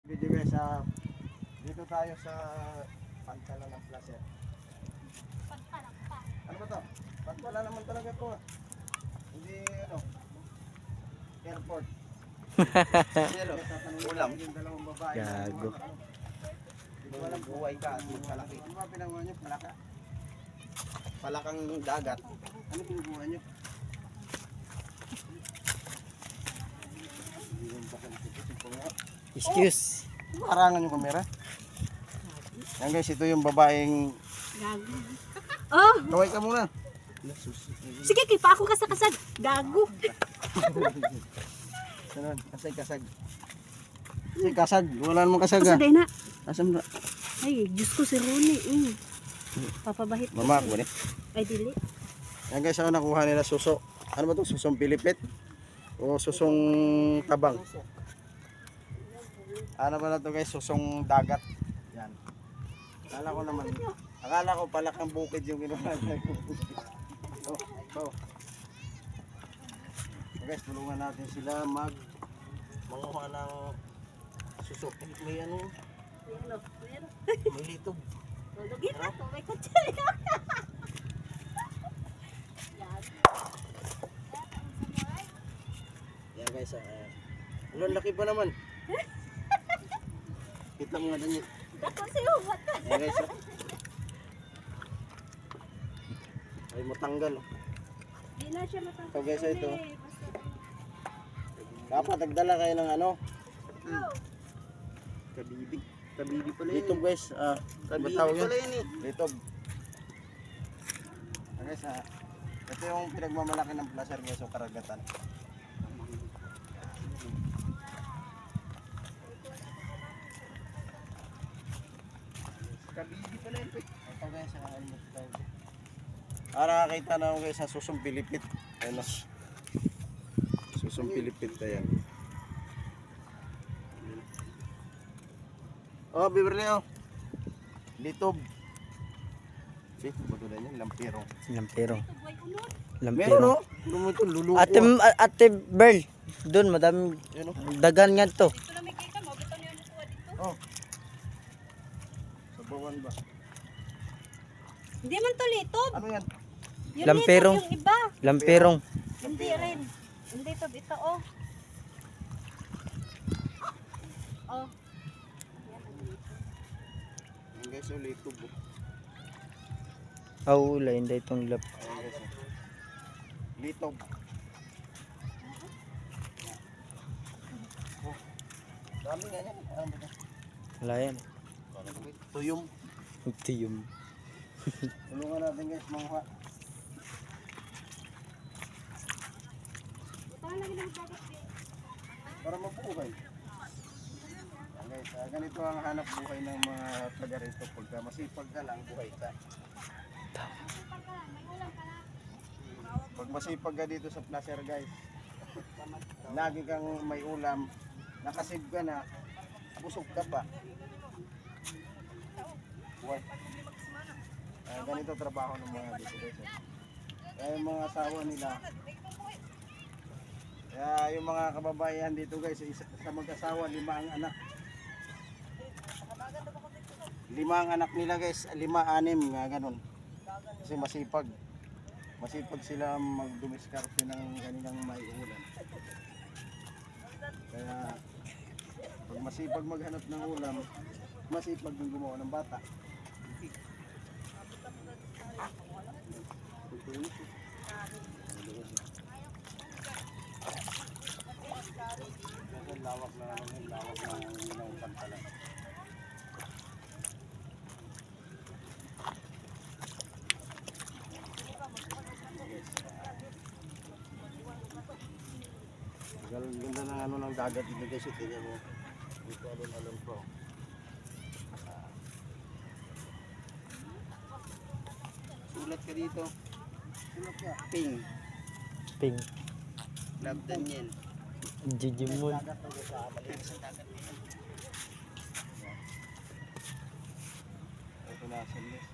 Video guys, dito tayo sa Pantala ng Placer. Pagkalang pa. Ano ba to? Pantala naman talaga to. Hindi airport. Ulam. Dalawang babae. Gago. Hindi ko alam buhay ka at magkalaki. Ano ba pinanguha nyo? Palaka? Palakang dagat. Ano pinukuha nyo? Excuse. Harangan yung kamera. Yan guys, ito yung babaeng... Gago. Oh, Kaway ka muna. sige kipa ako kasag-kasag. Gago. Sunod, kasag. Kasag, kasag. Wala namang kasag Kasi ah. day na. Asam na. Ay, Diyos ko si Ronnie. Papabahit ko. Mama, kunin. Ay, dili. Yan guys, ako nakuha nila suso. Ano ba to? Susong pilipit? O susong tabang? Ano ba na to guys? Susong dagat. Yan. Akala ko palakang bukid yung ginawa niya. Oh. So guys, tulungan natin sila manguha ng suso. May ano? May litog. Lugit na to. May kutsari. Yan guys, ang laki pa naman. Kita mo nga dyan. Dako si Umat. Yan guys, ay matanggal. Di na siya matanggal. So guys, ito. Dapat nagdala kayo ng ano? Kabibig. Kabibig pala yun. Litog guys. Kabibig Batawag yun? pala yun eh. Litog. So guys, ito yung pinagmamalaki ng placer guys, o karagatan. Kabibig pala yun. Ito guys, ito. Nakakita na ako guys sa susong pilipit. Ayun na. Susong pilipit na yan. Oh, Beverly oh. Litob. See, bago na yan, lampirong. Lampero. Meron Lampero. oh. Lumito, luluko. Ate Berl, doon madam Yun oh. dagan nga to. Ito na may kita mo. Bito niya makuha dito. Oh. Sa bawan ba? Hindi man to litob. Ano yan? Yung Lamperong. litob, yung iba. Lamperong. Hindi rin. Hindi to. Ito oh. Oh. Yan guys, oh, litob oh. Lain da itong lap. Ayan guys oh. Litob. Oh. Dami nga yan. Ano ba ito? Wala yan. Tuyong. Tiyum. Tulungan natin guys, manguha. Para mabuhay. Yan guys, ganito ang hanap buhay ng mga taga rito. Pagka masipag ka lang, buhay ka. Pag masipag ka dito sa placer guys, lagi kang may ulam, nakasave ka na, busog ka pa. Buhay. Ganito trabaho ng mga dito guys. Kaya yung mga asawa nila, kaya yung mga kababayan dito guys, sa mag-asawa, 5 ang anak. 5 ang anak nila guys, 5, 6 nga ganun. Kasi masipag. Masipag sila magdumiskarte ng kanilang maiulan. Kaya pag masipag maghanap ng ulam, masipag din gumawa ng bata. Kasi lawak na ng pantalan. Ganda ng ano ng dagat dito guys, tingnan mo. Dito alon-alon po. Sulat ka dito. Sulat ka. Ping. Ping. Love Daniel. Jijimon. Dagat to guys, malinis sa dagat. Ito na sa guys.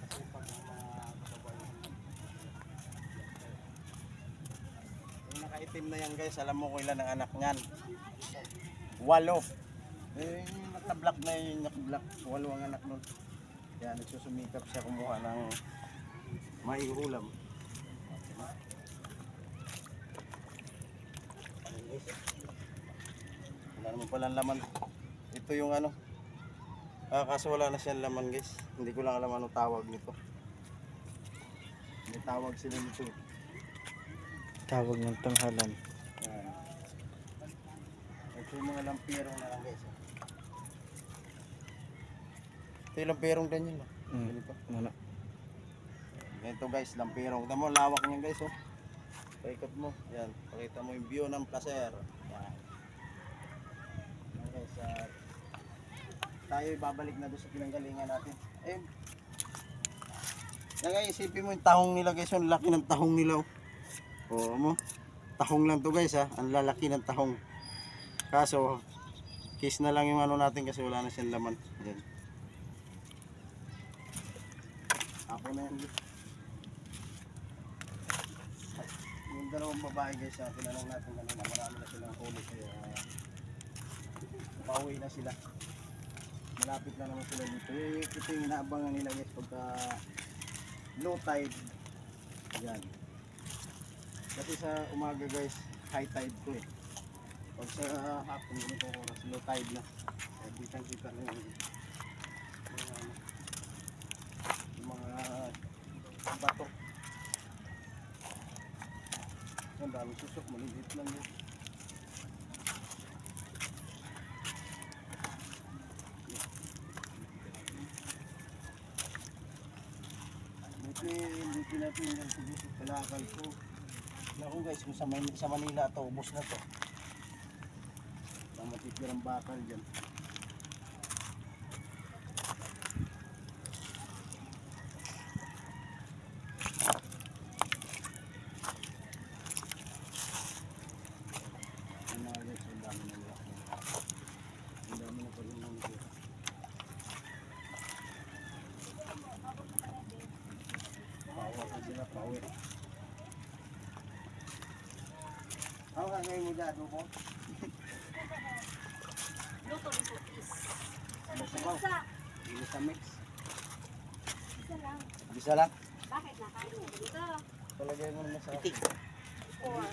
Kasi pag mga kababayan itim na yan guys, alam mo kung ilan ang anak niyan? 8. Eh, yung naka-black na yung naka-black, 8 ang anak nun. Kaya nagsusumikap siya kumuha ng maiulam. Wala naman palang laman. Ito yung ano. Kaso wala na siyang laman guys. Hindi ko lang alam anong tawag nito. May tawag sila nito. Tawag ng tanghalan. Ayan. Ito yung mga lampirong na lang guys. Ito yung lampirong din yun. Ganito. Ano? Ganito guys, lampirong. Ito mo, lawak niyan guys. Oh. Paikot mo. Yan. Pakita mo yung view ng placer. Yan. Yan guys. Tayo babalik na doon sa pinanggalingan natin. Ayun. Yan guys, isipin mo yung tahong nila guys. Yung laki ng tahong nila. Oh. Oo mo. Tahong lang to guys ha. Ang lalaki ng tahong. Kaso, kiss na lang yung ano natin kasi wala na siyang laman. Yan. Ako na yan. Yung dalawang babae guys, tinanong natin kanina, marami na silang huli kaya pauwi na sila. Malapit na naman sila dito. Ito yung inaabangan nila guys pagka low tide. Yan. Kasi sa umaga guys, high tide to eh. Pag sa hapon, ganito oras, low tide na. Kaya ditang kita na yung mga bato. Ang daming susok, maliliit lang yun. Buti natin yung ganito kalakal ko. Naku guys, kung sa Manila ito, ubos na to. Matitirang bakal dyan. Ano ka ngayon mo dyan, Rubo? Luto ng putis. Ano sabaw? Hindi sa mix. Isa lang. Bisa lang? Bakit nakain mo dito? Palagay mo naman sa akin. Or,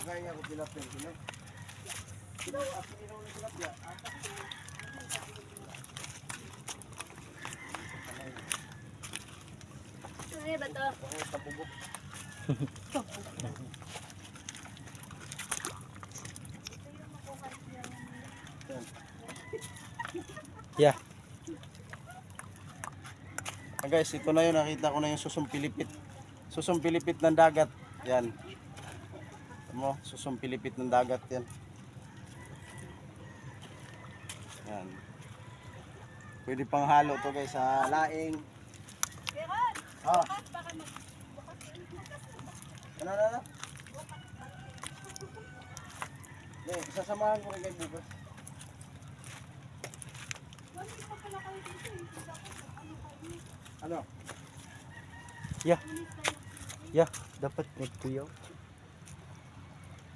Kaya ako tilapia. Sino ako nilaw ng tilapia? ano ba to? Ako tapubok. Yeah. Guys, ito na yun. Nakita ko na yung susumpilipit. Susumpilipit ng dagat. Yan. Mo, susumpilipit ng dagat yan. Yan. Pwede pang halo to guys sa laing. Ah. Ano? Sasamahan ko rin kayo bukas. Ano? Yeah, dapat nagtuyaw.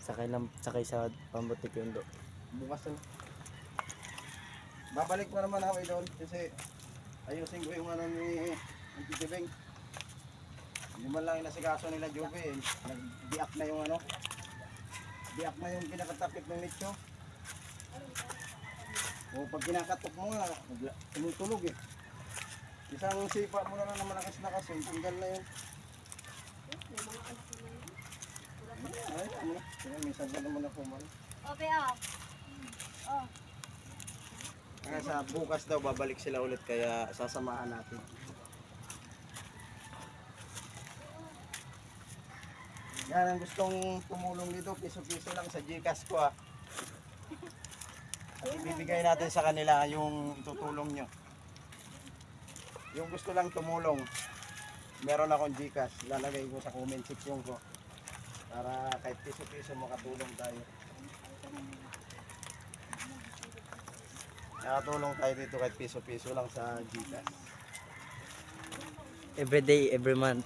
Sakay sa pambutik yun do. Bukas na. Babalik pa naman ako doon kasi ayusin ko yung ano ni Titibeng. Hindi man lang inasikaso nila Jobe. Nag-diak na yung ano. Diak na yung pinakatapit ng nicho. O pag kinakatok mo nga, tumutulog eh. Isang sipa mo na lang na malakas na kasi, tanggal na yun. Ay, ano? Minsan ba naman ako man. Okay, oh. Kaya sa bukas daw babalik sila ulit kaya sasamahan natin. Yan ang gustong tumulong dito, piso-piso lang sa Gcash ko ah. At ibibigay natin sa kanila yung tutulong nyo. Yung gusto lang tumulong, meron akong Gcash, lalagay ko sa comment section ko. Para kahit piso-piso makatulong tayo. Nakatulong tayo dito kahit piso-piso lang sa Gcash. Every day, every month.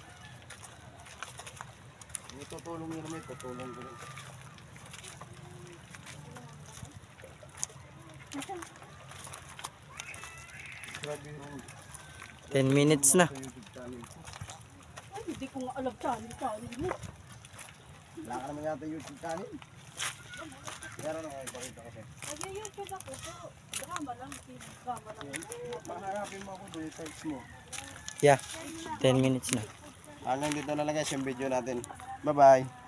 Yung tutulong nyo naman, tutulong ko rin. Grabe yung 10 minutes na. YouTube channel ko. Ay, hindi ko nga alam channel mo. Wala ka naman yata YouTube channel. Meron na kayo, pakita ko sa'yo. Nag-YouTube ako, pero drama lang. Drama lang. Mahanapin mo ako doon, search mo. Yeah, 10 minutes na. Hanggang dito na lang guys yung video natin. Bye-bye.